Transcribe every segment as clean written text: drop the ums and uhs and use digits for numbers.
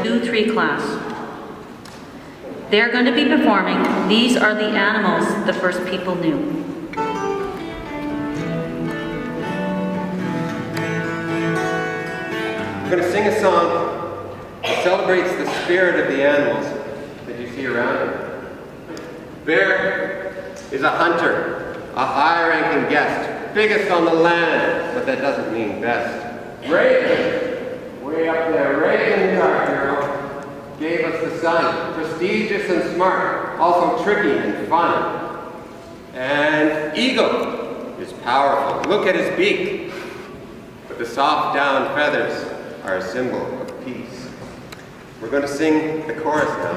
2-3 class. They're going to be performing These Are the Animals the First People Knew. We're going to sing a song that celebrates the spirit of the animals that you see around you. Bear is a hunter, a high-ranking guest, biggest on the land, but that doesn't mean best. Raven, way up there, Raven, our hero, gave us the sun, prestigious and smart, also tricky and fun. And Eagle is powerful, look at his beak, but the soft down feathers are a symbol of peace. We're going to sing the chorus now,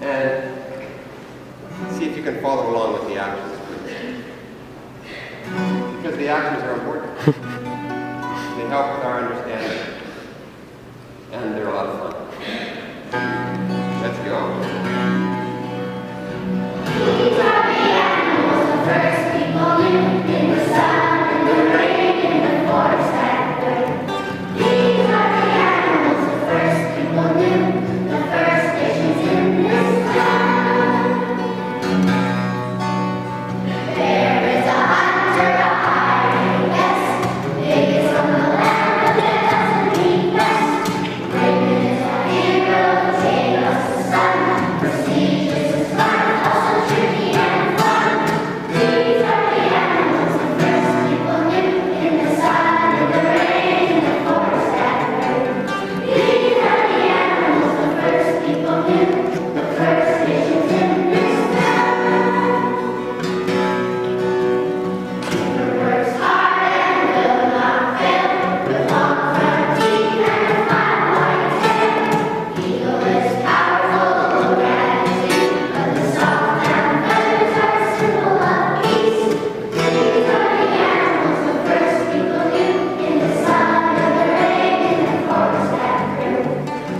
and see if you can follow along with the actions, please. Because the actions are important. They help with our understanding, and they're a lot of fun. Let's go. These are the animals the first people knew, in the sun, in the rain, in the forest that grew. These are the animals the first people knew, the first nations in this land. There is a hunter, a hiding guest, biggest on the land, but that doesn't mean best. Raven is a hero, gave us the sun, prestigious and smart, also tricky and fun. These are the animals the first people knew, in the sun, in the rain, in the forest that grew. These are the animals the first people knew, the first nations in this land. The works hard and will not fail, with long front teeth and a fine white tail. Eagle is powerful, look at his beak, but the soft down feathers are a symbol of peace. These are the animals the first people knew, in the sun, in the rain, in the forest that grew.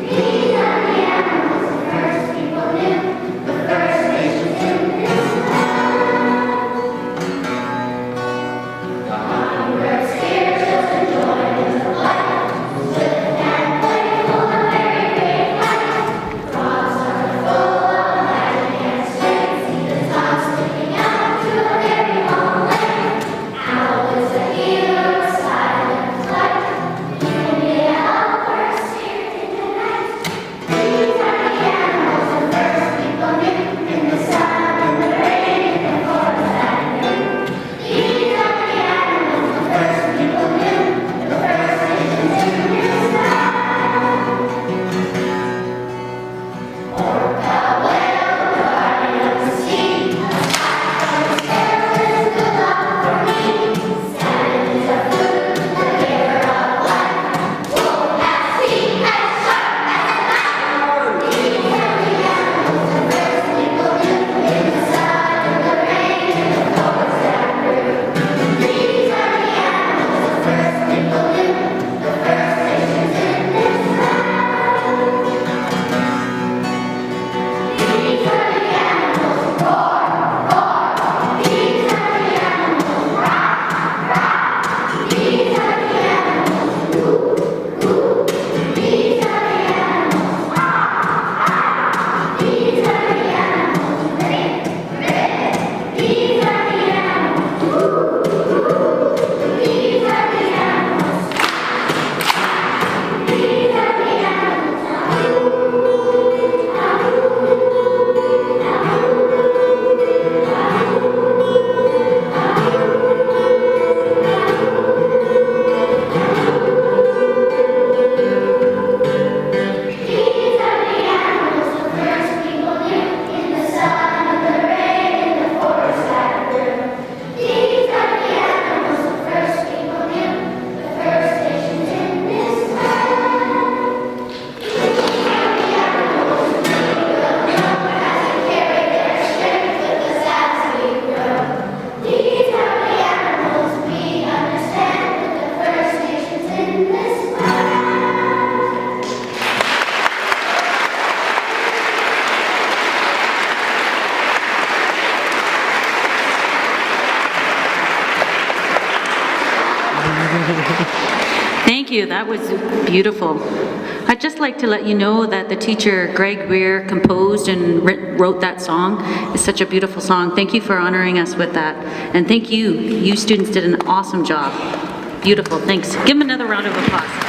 These are the animals the first people knew, the first nations in this land. The hummingbirds here, children join in the flight, swift and playful, a very great flight. Frogs are full of magic and strength, see the top sticking out to a very long length. Owl is a healer, a silent flight, he can be a helper, a spirit in the night. These are the animals the first people knew, in the sun, in the rain, in the forest that grew. These are the animals the first people knew, the first nations in this land. Orca, whale, guardian of the sea, a tiger's tail is good luck for me. Salmon is a food, the giver of life. Wolf has feet as sharp as a knife. These are the animals the first people knew, in the sun, in the rain, in the forest that grew. These are the animals the first people knew, the first nations in this land. These are the animals roar, roar. These are the animals rock, rock. These are the animals whoop, whoop. These are the animals ah, ah. These are the animals red, red. These are the animals whoop, whoop. These are the animals. These are the animals. These are the animals the first people knew, in the sun, in the rain, in the forest that grew. These are the animals the first people knew, the first nations in this land. These are the animals we will know as they carry their strength with us as we grow. These are the animals we understand with the first nations in this land. Thank you, that was beautiful. I'd just like to let you know that the teacher Greg Weir composed and wrote that song. It's such a beautiful song. Thank you for honoring us with that. And thank you. You students did an awesome job. Beautiful. Thanks. Give them another round of applause.